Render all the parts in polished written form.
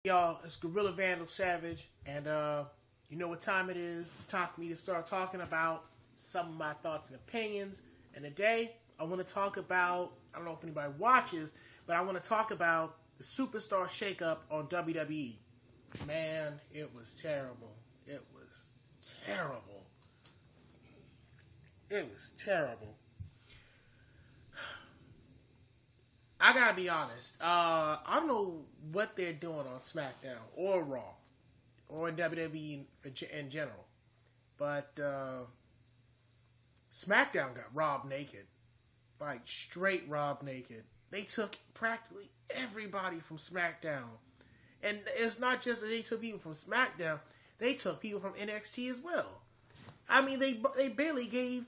Y'all, it's Guerrilla Vandal Savage, and you know what time it is. It's time for me to start talking about some of my thoughts and opinions. And today, I want to talk about, I don't know if anybody watches, but I want to talk about the SuperStar shakeup on WWE. Man, it was terrible. It was terrible. It was terrible. I gotta be honest. I don't know what they're doing on SmackDown or Raw or in WWE in general, but SmackDown got robbed naked, like straight robbed naked. They took practically everybody from SmackDown, and it's not just that they took people from SmackDown; they took people from NXT as well. I mean, they barely gave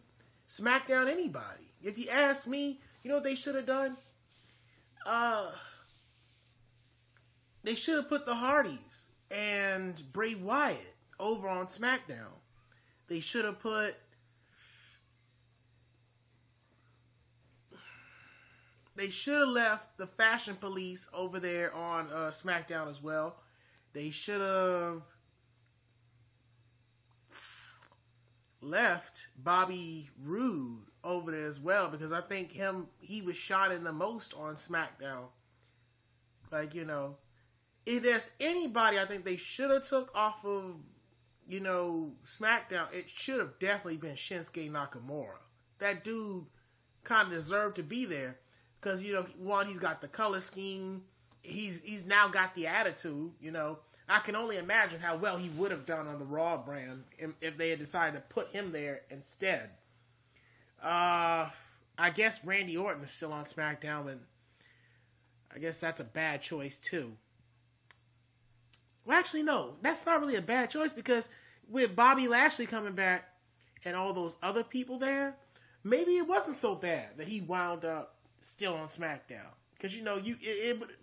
SmackDown anybody. If you ask me, you know what they should have done? They should have put the Hardys and Bray Wyatt over on SmackDown. They should have put left the Fashion Police over there on SmackDown as well. They should have left Bobby Roode over there as well, because I think he was shining the most on SmackDown. Like, you know, if there's anybody I think they should have took off of, you know, SmackDown, it should have definitely been Shinsuke Nakamura. That dude kind of deserved to be there because, you know, one, he's got the color scheme. He's now got the attitude, you know. I can only imagine how well he would have done on the Raw brand if they had decided to put him there instead. I guess Randy Orton is still on SmackDown, and I guess that's a bad choice too. Well, actually, no, that's not really a bad choice, because with Bobby Lashley coming back and all those other people there, maybe it wasn't so bad that he wound up still on SmackDown. Because, you know,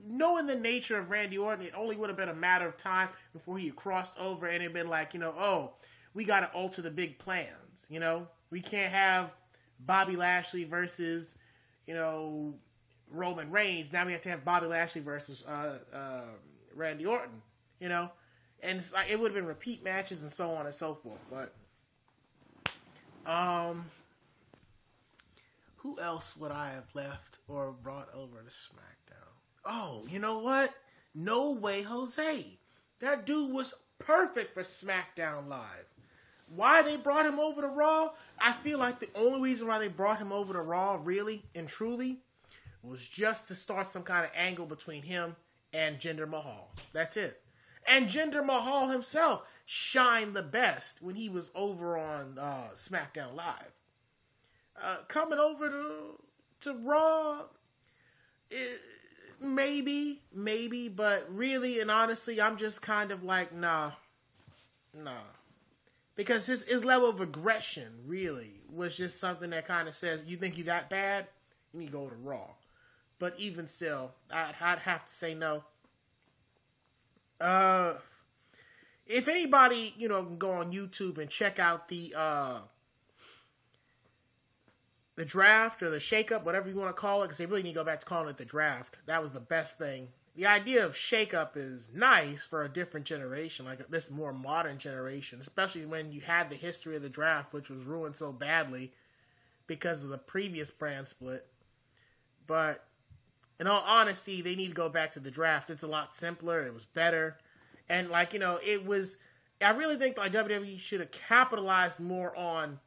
knowing the nature of Randy Orton, it only would have been a matter of time before he had crossed over and it had been like, you know, oh, we got to alter the big plans, you know? We can't have Bobby Lashley versus, you know, Roman Reigns. Now we have to have Bobby Lashley versus Randy Orton, you know? And it's like, it would have been repeat matches and so on and so forth. But, who else would I have left or brought over to SmackDown? Oh, you know what? No Way Jose. That dude was perfect for SmackDown Live. Why they brought him over to Raw? I feel like the only reason why they brought him over to Raw, really and truly, was just to start some kind of angle between him and Jinder Mahal. That's it. And Jinder Mahal himself shined the best when he was over on SmackDown Live. Coming over to Raw, maybe, but really and honestly, I'm just kind of like, nah. Because his level of aggression, really, was just something that kind of says, you think you that bad? You need to go to Raw. But even still, I'd have to say no. If anybody, you know, can go on YouTube and check out the draft or the shakeup, whatever you want to call it, because they really need to go back to calling it the draft. That was the best thing. The idea of shakeup is nice for a different generation, like this more modern generation, especially when you had the history of the draft, which was ruined so badly because of the previous brand split. But in all honesty, they need to go back to the draft. It's a lot simpler. It was better. And, like, you know, I really think like WWE should have capitalized more on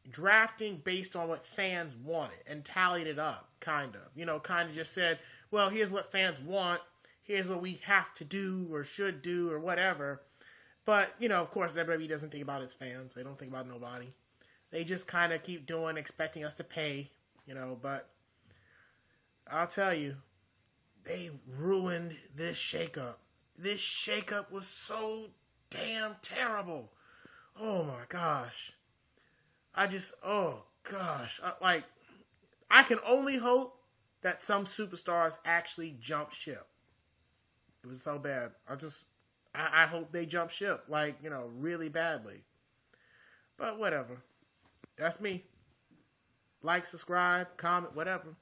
drafting based on what fans wanted and tallied it up, kind of. You know, kind of just said, well, here's what fans want, here's what we have to do or should do or whatever. But, you know, of course, WWE doesn't think about its fans. They don't think about nobody. They just kind of keep doing, expecting us to pay, you know. But I'll tell you, they ruined this shakeup. This shakeup was so damn terrible. Oh, my gosh. I can only hope that some superstars actually jump ship. It was so bad. I hope they jump ship, like, you know, really badly. But whatever. That's me. Like, subscribe, comment, whatever.